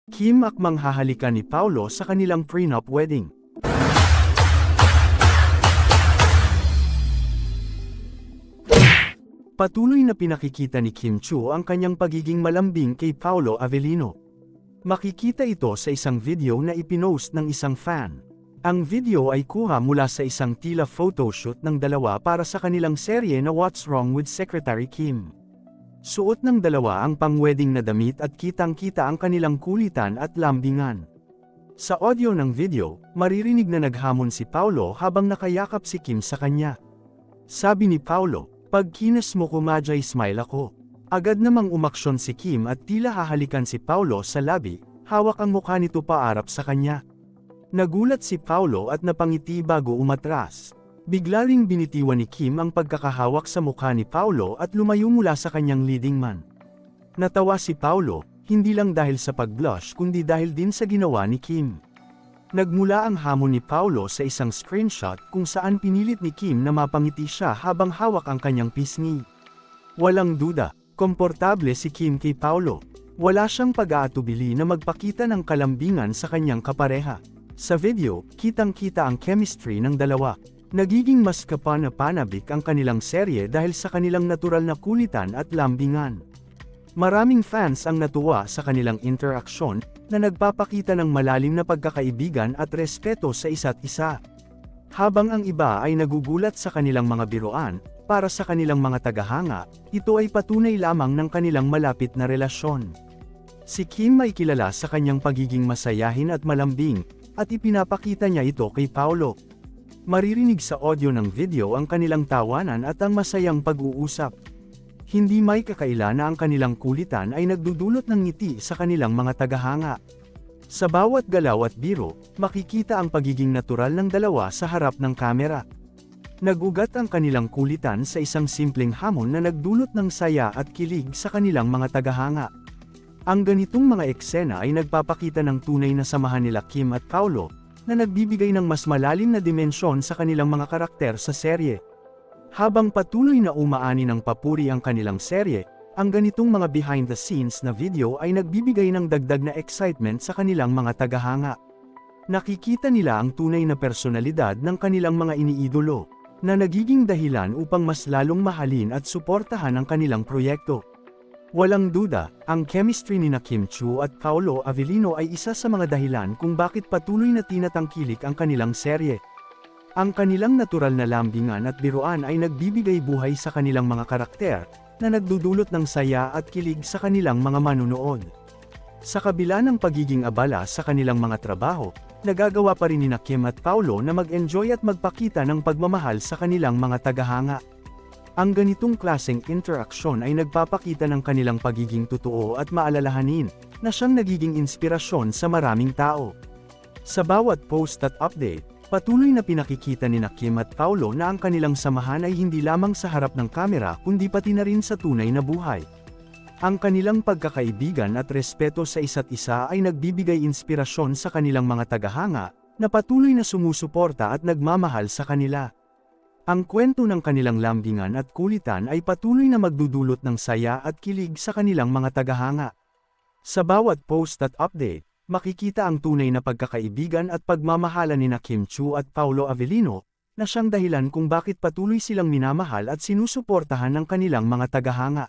Kim akmang hahalikan ni Paulo sa kanilang prenup wedding. Patuloy na pinakikita ni Kim Chiu ang kanyang pagiging malambing kay Paulo Avellino. Makikita ito sa isang video na ipinost ng isang fan. Ang video ay kuha mula sa isang tila photoshoot ng dalawa para sa kanilang serye na What's Wrong with Secretary Kim. Suot ng dalawa ang pang-wedding na damit at kitang-kita ang kanilang kulitan at lambingan. Sa audio ng video, maririnig na naghamon si Paulo habang nakayakap si Kim sa kanya. Sabi ni Paulo, "Pag kinas mo ko majay smile ako." Agad namang umaksyon si Kim at tila hahalikan si Paulo sa labi, hawak ang mukha nito paarap sa kanya. Nagulat si Paulo at napangiti bago umatras. Bigla ring binitiwan ni Kim ang pagkakahawak sa mukha ni Paulo at lumayo mula sa kanyang leading man. Natawa si Paulo, hindi lang dahil sa pag-blush kundi dahil din sa ginawa ni Kim. Nagmula ang hamon ni Paulo sa isang screenshot kung saan pinilit ni Kim na mapangiti siya habang hawak ang kanyang pisngi. Walang duda, komportable si Kim kay Paulo. Wala siyang pag-aatubili na magpakita ng kalambingan sa kanyang kapareha. Sa video, kitang-kita ang chemistry ng dalawa. Nagiging mas kapana-panabik ang kanilang serye dahil sa kanilang natural na kulitan at lambingan. Maraming fans ang natuwa sa kanilang interaksyon, na nagpapakita ng malalim na pagkakaibigan at respeto sa isa't isa. Habang ang iba ay nagugulat sa kanilang mga biruan, para sa kanilang mga tagahanga, ito ay patunay lamang ng kanilang malapit na relasyon. Si Kim ay kilala sa kanyang pagiging masayahin at malambing, at ipinapakita niya ito kay Paulo. Maririnig sa audio ng video ang kanilang tawanan at ang masayang pag-uusap. Hindi may kakaila na ang kanilang kulitan ay nagdudulot ng ngiti sa kanilang mga tagahanga. Sa bawat galaw at biro, makikita ang pagiging natural ng dalawa sa harap ng kamera. Nagugat ang kanilang kulitan sa isang simpleng hamon na nagdulot ng saya at kilig sa kanilang mga tagahanga. Ang ganitong mga eksena ay nagpapakita ng tunay na samahan nila Kim at Paulo, na nagbibigay ng mas malalim na dimensyon sa kanilang mga karakter sa serye. Habang patuloy na umaani ng papuri ang kanilang serye, ang ganitong mga behind-the-scenes na video ay nagbibigay ng dagdag na excitement sa kanilang mga tagahanga. Nakikita nila ang tunay na personalidad ng kanilang mga iniidolo, na nagiging dahilan upang mas lalong mahalin at suportahan ang kanilang proyekto. Walang duda, ang chemistry ni Kim Chiu at Paulo Avellino ay isa sa mga dahilan kung bakit patuloy na tinatangkilik ang kanilang serye. Ang kanilang natural na lambingan at biruan ay nagbibigay buhay sa kanilang mga karakter, na nagdudulot ng saya at kilig sa kanilang mga manunood. Sa kabila ng pagiging abala sa kanilang mga trabaho, nagagawa pa rin ni Kim at Paulo na mag-enjoy at magpakita ng pagmamahal sa kanilang mga tagahanga. Ang ganitong klaseng interaksyon ay nagpapakita ng kanilang pagiging totoo at maalalahanin, na siyang nagiging inspirasyon sa maraming tao. Sa bawat post at update, patuloy na pinakikita ni Kim at Paulo na ang kanilang samahan ay hindi lamang sa harap ng kamera kundi pati na rin sa tunay na buhay. Ang kanilang pagkakaibigan at respeto sa isa't isa ay nagbibigay inspirasyon sa kanilang mga tagahanga, na patuloy na sumusuporta at nagmamahal sa kanila. Ang kwento ng kanilang lambingan at kulitan ay patuloy na magdudulot ng saya at kilig sa kanilang mga tagahanga. Sa bawat post at update, makikita ang tunay na pagkakaibigan at pagmamahalan ni Kim Chiu at Paulo Avellino, na siyang dahilan kung bakit patuloy silang minamahal at sinusuportahan ng kanilang mga tagahanga.